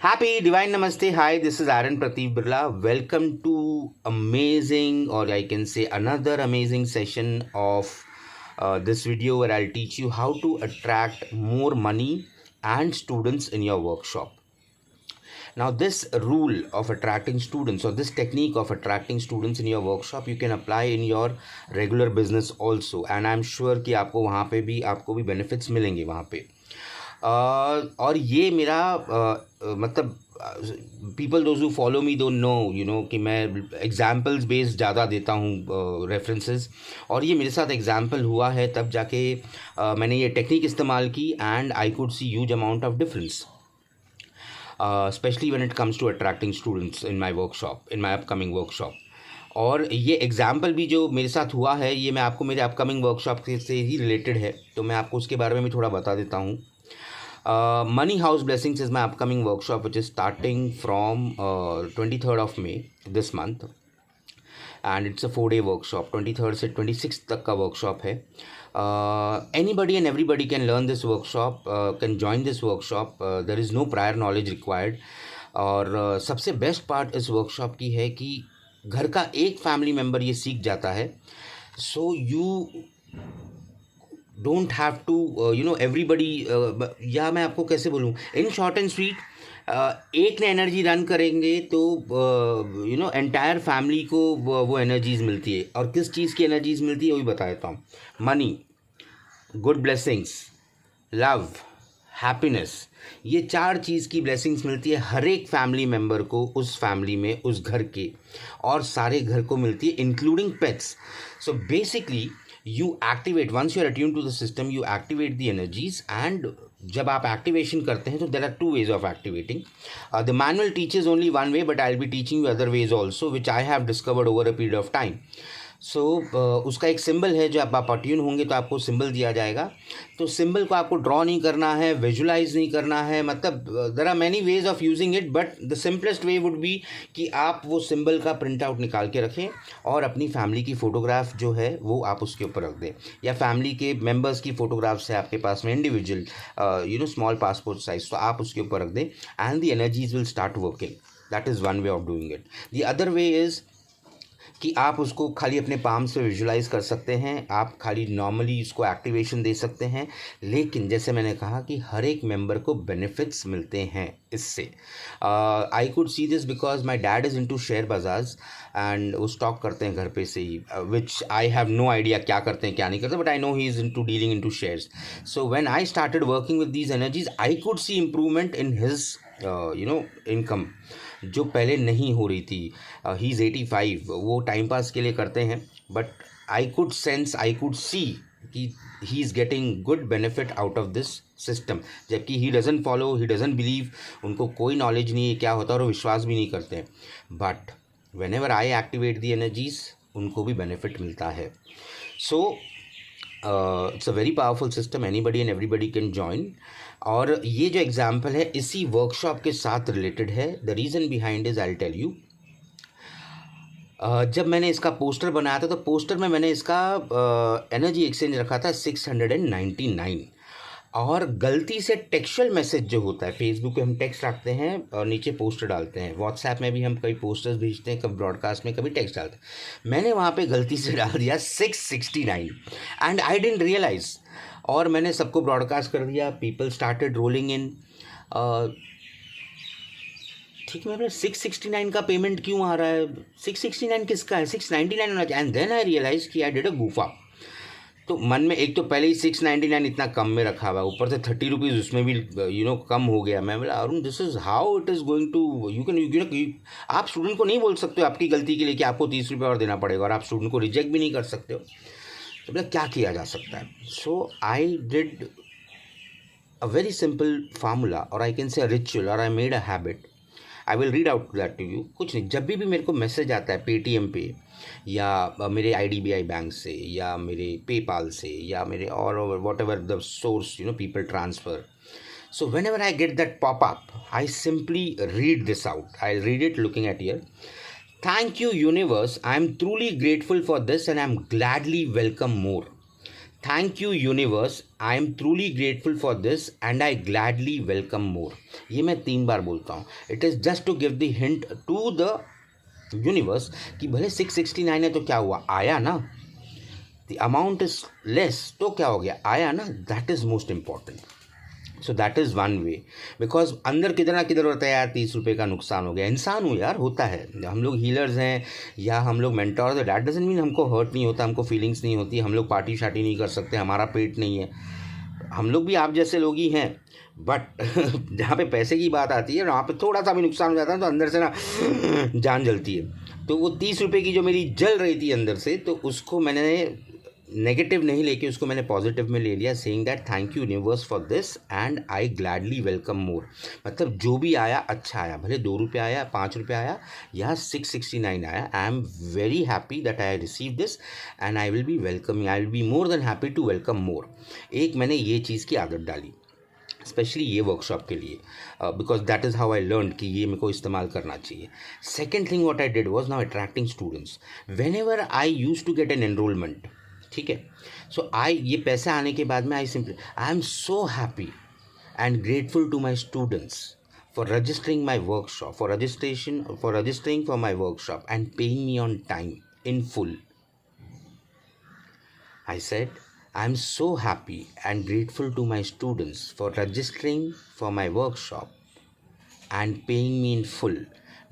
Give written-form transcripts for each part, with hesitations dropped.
Happy Divine Namaste. Hi, this is Aaron Prateep Birla. Welcome to amazing, or I can say another amazing session of this video where I'll teach you how to attract more money and students in your workshop. Now, this rule of attracting students, or this technique of attracting students in your workshop, you can apply in your regular business also. And I'm sure कि आपको वहाँ पे भी आपको भी benefits मिलेंगे वहाँ पे. और ये मेरा मतलब people those who follow me don't know कि मैं एग्जाम्पल्स बेस्ड ज़्यादा देता हूँ रेफरेंसेस, और ये मेरे साथ एग्जाम्पल हुआ है तब जाके मैंने ये टेक्निक इस्तेमाल की and I could see huge amount of difference, specially when it comes to attracting students in my workshop, in my upcoming workshop. और ये एग्जाम्पल भी जो मेरे साथ हुआ है ये मैं आपको मेरे अपकमिंग वर्कशॉप से ही रिलेटेड है, तो मैं आपको उसके बारे में भी थोड़ा बता देता हूँ. Money House Blessings is my upcoming workshop, which is starting from 23rd of May this month, and it's a 4-day workshop. 23rd से 26th तक का workshop है. Anybody and everybody can learn this workshop, can join this workshop. There is no prior knowledge required. और सबसे best part इस workshop की है कि घर का एक फैमिली मेम्बर ये सीख जाता है, so you don't have to everybody, या मैं आपको कैसे बोलूँ, इन शॉर्ट एंड स्वीट, एक ने एनर्जी रन करेंगे तो एंटायर फैमिली को वो एनर्जीज़ मिलती है. और किस चीज़ की एनर्जीज़ मिलती है वही बता देता हूँ. Money, good blessings, love, happiness, ये 4 चीज़ की ब्लेसिंग्स मिलती है हर एक फैमिली मेम्बर को, उस फैमिली में, उस घर के, और सारे घर को मिलती है including pets. So basically you activate, once you are attuned to the system, you activate the energies. And जब आप एक्टिवेशन करते हैं तो there are 2 ways of activating. The manual teaches only one way, but I'll be teaching you other ways also, which I have discovered over a period of time. सो उसका एक symbol है, जब आप अट्यून होंगे तो आपको सिंबल दिया जाएगा. तो सिंबल को आपको ड्रॉ नहीं करना है, विजुलाइज नहीं करना है, मतलब there are many ways of using it, but the simplest way would be कि आप वो सिंबल का प्रिंट आउट निकाल के रखें और अपनी फैमिली की फ़ोटोग्राफ जो है वो आप उसके ऊपर रख दें, या फैमिली के मेम्बर्स की फ़ोटोग्राफ्स है आपके पास में इंडिविजुअल स्मॉल पासपोर्ट साइज, तो आप उसके ऊपर रख दें and the energies will start working. That is one way of doing it. The other way is कि आप उसको खाली अपने पाम से विजुलाइज कर सकते हैं, आप खाली नॉर्मली इसको एक्टिवेशन दे सकते हैं, लेकिन जैसे मैंने कहा कि हर एक मेंबर को बेनिफिट्स मिलते हैं इससे. आई could see this because my dad is into share bazaars and वो स्टॉक करते हैं घर पे से ही, विच आई हैव नो आइडिया क्या करते हैं क्या नहीं करते, but I know he is into dealing into shares. So when I started working with these energies I could C improvement in his income, जो पहले नहीं हो रही थी. ही इज़ 85, वो टाइम पास के लिए करते हैं, but I could sense, I could see कि he is getting good benefit out of this system, जबकि he doesn't follow, he doesn't believe, उनको कोई नॉलेज नहीं है क्या होता है और वो विश्वास भी नहीं करते हैं. But when ever I activate the energies उनको भी बेनिफिट मिलता है. So it's a very powerful system, anybody and everybody can join. और ये जो एग्जाम्पल है इसी वर्कशॉप के साथ रिलेटेड है. The reason behind is I tell you. जब मैंने इसका पोस्टर बनाया था तो पोस्टर में मैंने इसका एनर्जी एक्सचेंज रखा था 699, और गलती से टेक्सचुअल मैसेज जो होता है, फेसबुक पे हम टेक्स्ट रखते हैं और नीचे पोस्टर डालते हैं, व्हाट्सएप में भी हम कभी पोस्टर्स भेजते हैं, कभी ब्रॉडकास्ट में, कभी टेक्स्ट डालते हैं. मैंने वहाँ पे गलती से डाल दिया 669 एंड आई डिडंट रियलाइज, और मैंने सबको ब्रॉडकास्ट कर दिया. पीपल स्टार्टेड रोलिंग इन. ठीक है, मैं 669 का पेमेंट क्यों आ रहा है, 669 किसका है, 699 होना चाहिए. एंड देन आई रियलाइज कि आई डिड अ गूफा. तो मन में एक तो पहले ही 699 इतना कम में रखा हुआ है, ऊपर से 30 रुपीज़ उसमें भी कम हो गया. मैं बोला Arun, this is how it is going to, you can आप स्टूडेंट को नहीं बोल सकते हो आपकी गलती के लिए कि आपको 30 रुपये और देना पड़ेगा, और आप स्टूडेंट को रिजेक्ट भी नहीं कर सकते हो. तो बोला क्या किया जा सकता है. So I did a very simple formula, और आई कैन से रिचुअल, और I made a habit. I will read out that to you. कुछ नहीं, जब भी मेरे को मैसेज आता है पेटीएम पे, या मेरे IDBI बैंक से, या मेरे पेपाल से, या मेरे और what ever the source people transfer. So when ever I get that pop up, I simply read this out. I read it looking at year. Thank you, universe. I am truly grateful for this and I am gladly welcome more. Thank you universe, I am truly grateful for this and I gladly welcome more. ये मैं 3 बार बोलता हूँ। It is just to give the hint to the universe कि भले 669 है तो क्या हुआ, आया ना। द अमाउंट इज लेस तो क्या हो गया, आया ना। That is most important. So that is one way, because अंदर किधर ना किधर होता है यार 30 रुपये का नुकसान हो गया। इंसान हूँ यार, होता है। हम लोग हीलर्स हैं या हम लोग मेंटोर्स हैं, दैट डजंट मीन हमको हर्ट नहीं होता, हमको फीलिंग्स नहीं होती, हम लोग पार्टी शार्टी नहीं कर सकते, हमारा पेट नहीं है। हम लोग भी आप जैसे लोग ही हैं। बट जहाँ पे पैसे की बात आती है वहाँ पे थोड़ा सा भी नुकसान हो जाता है तो अंदर से ना जान जलती है। तो वो 30 रुपये की जो मेरी जल रही थी अंदर से, तो उसको मैंने नेगेटिव नहीं लेके उसको मैंने पॉजिटिव में ले लिया, saying that thank you universe for this and I gladly welcome more. मतलब जो भी आया अच्छा आया, भले 2 रुपये आया, 5 रुपये आया या 669 आया, I am very happy that I receive this and I will be welcoming, I will be more than happy to welcome more. एक मैंने ये चीज़ की आदत डाली स्पेशली ये वर्कशॉप के लिए, because that is how I learn कि ये मेरे को इस्तेमाल करना चाहिए। Second thing what I did was now attracting students. Whenever I use to get an enrolment, ठीक है, सो आई ये पैसे आने के बाद में I simply I am so happy and grateful to my students for registering my workshop, for registering for my workshop and paying me on time in full. I said, I am so happy and grateful to my students for registering for my workshop and paying me in full.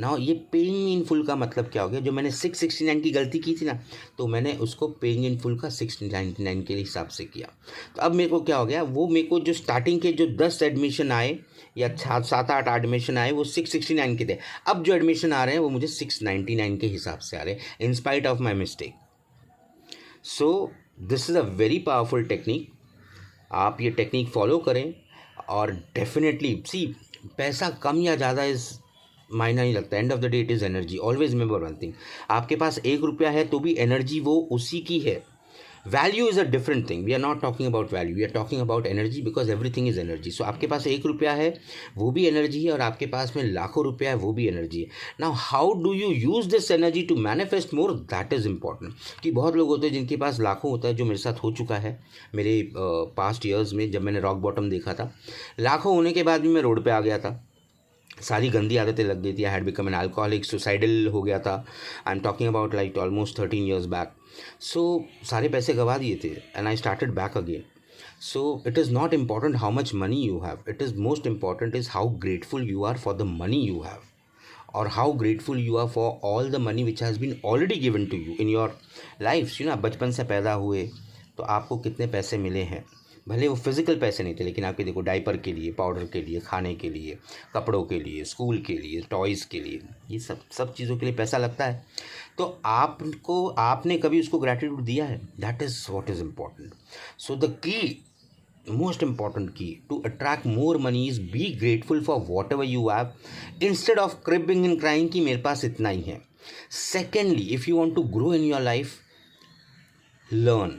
Now ये paying in full का मतलब क्या हो गया, जो मैंने 669 की गलती की थी ना, तो मैंने उसको पेइंग इन फुल का 699 के हिसाब से किया। तो अब मेरे को क्या हो गया, वो मेरे को जो स्टार्टिंग के जो 10 एडमिशन आए या 7-8 एडमिशन आए वो 669 के थे। अब जो एडमिशन आ रहे हैं वो मुझे 699 के हिसाब से आ रहे हैं, in spite of my mistake. So this is a very powerful technique. आप ये टेक्निक फॉलो करें और डेफिनेटली सी, पैसा कम या ज़्यादा इज़ मायना नहीं लगता। End of the day it is energy. Always remember one thing, आपके पास 1 रुपया है तो भी एनर्जी वो उसी की है। Value is a different thing, we are not talking about value, we are talking about energy, because everything is energy. So आपके पास 1 रुपया है वो भी एनर्जी है, और आपके पास में लाखों रुपया है वो भी एनर्जी है। Now how do you use this energy to manifest more, that is important. कि बहुत लोग होते हैं जिनके पास लाखों होता है, जो मेरे साथ हो चुका है मेरे पास्ट ईयर्स में। जब मैंने रॉक बॉटम देखा था, लाखों होने के बाद भी मैं रोड पर आ गया था, सारी गंदी आदतें लग गई थी। I had become an alcoholic, suicidal हो गया था। I am talking about like almost 13 years back. So सारे पैसे गवा दिए थे and I started back again. So it is not important how much money you have, it is most important is how grateful you are for the money you have, और how grateful you are for all the money which has been already given to you in your life. You ना, बचपन से पैदा हुए तो आपको कितने पैसे मिले हैं, भले वो फिज़िकल पैसे नहीं थे, लेकिन आपके देखो डाइपर के लिए, पाउडर के लिए, खाने के लिए, कपड़ों के लिए, स्कूल के लिए, टॉयज़ के लिए, ये सब चीज़ों के लिए पैसा लगता है। तो आपने कभी उसको ग्रैटिट्यूड दिया है? That is what is important. So the key, most important key to attract more money is be grateful for whatever you have instead of cribbing and crying कि मेरे पास इतना ही है। Secondly, if you want to grow in your life, learn,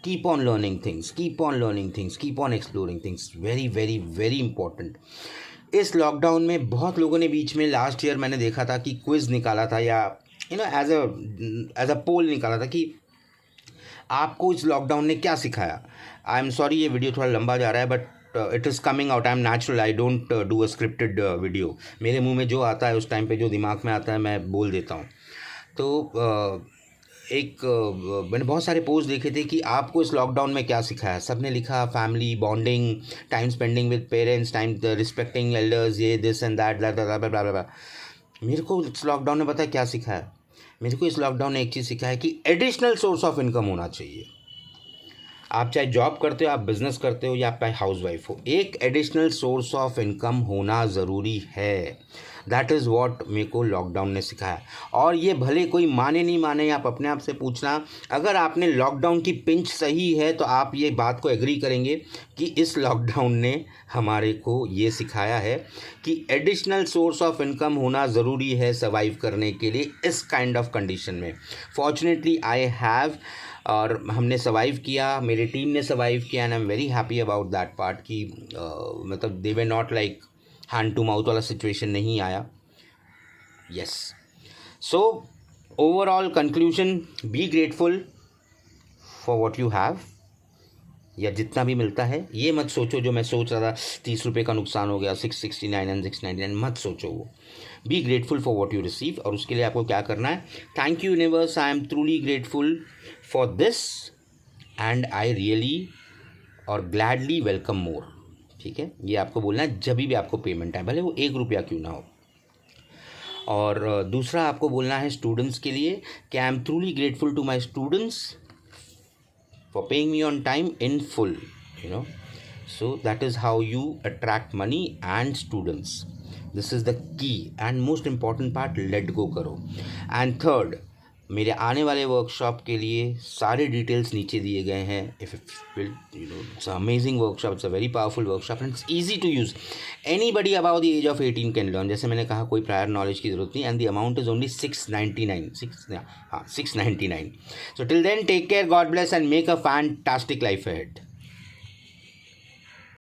keep on learning things, keep on exploring things, very very very important। इस lockdown में बहुत लोगों ने बीच में लास्ट ईयर मैंने देखा था कि क्विज निकाला था, या एज अ पोल निकाला था कि आपको इस लॉकडाउन ने क्या सिखाया। आई एम सॉरी ये वीडियो थोड़ा लंबा जा रहा है, but it is coming out, I am natural, I don't do a scripted video. मेरे मुंह में जो आता है उस टाइम पे, जो दिमाग में आता है मैं बोल देता हूँ। तो मैंने बहुत सारे पोस्ट देखे थे कि आपको इस लॉकडाउन में क्या सिखाया। सब ने लिखा family bonding, time spending with parents, time respecting elders, ये दिस एंड दैट ब्ला। मेरे को इस लॉकडाउन ने पता है क्या सिखाया? मेरे को इस लॉकडाउन ने एक चीज़ सिखाया कि एडिशनल सोर्स ऑफ इनकम होना चाहिए। आप चाहे जॉब करते हो, आप बिजनेस करते हो, या आप हाउस वाइफ हो, एक एडिशनल सोर्स ऑफ इनकम होना ज़रूरी है। दैट इज़ वॉट मेरे को लॉकडाउन ने सिखाया। और ये भले कोई माने नहीं माने, आप अपने आप से पूछना, अगर आपने लॉकडाउन की पिंच सही है तो आप ये बात को एग्री करेंगे कि इस लॉकडाउन ने हमारे को ये सिखाया है कि एडिशनल सोर्स ऑफ इनकम होना ज़रूरी है सर्वाइव करने के लिए इस काइंड ऑफ कंडीशन में। फॉर्चुनेटली आई हैव, और हमने सर्वाइव किया, मेरी टीम ने सर्वाइव किया, and I am very happy about that part कि मतलब they were not like hand to mouth वाला सिचुएशन नहीं आया। Yes, so overall conclusion, be grateful for what you have, या जितना भी मिलता है, ये मत सोचो जो मैं सोच रहा था 30 रुपये का नुकसान हो गया 669 एंड 699, मत सोचो वो। B grateful for what you receive, और उसके लिए आपको क्या करना है, thank you universe, I am truly grateful for this and I really और ग्लैडली वेलकम मोर। ठीक है, ये आपको बोलना है जब भी आपको पेमेंट आए, भले वो 1 रुपया क्यों ना हो। और दूसरा आपको बोलना है स्टूडेंट्स के लिए कि I am truly grateful to my students for paying me on time in full, you know. So that is how you attract money and students. This is the key and most important part, let go करो। and third, मेरे आने वाले workshop के लिए सारे details नीचे दिए गए हैं। If it's amazing workshop, it's a very powerful workshop and it's easy to use, anybody about the age of 18 can learn. जैसे मैंने कहा, कोई प्रायर नॉलेज की जरूरत नहीं, and the amount is only 699। So till then take care, God bless and make a fantastic life ahead.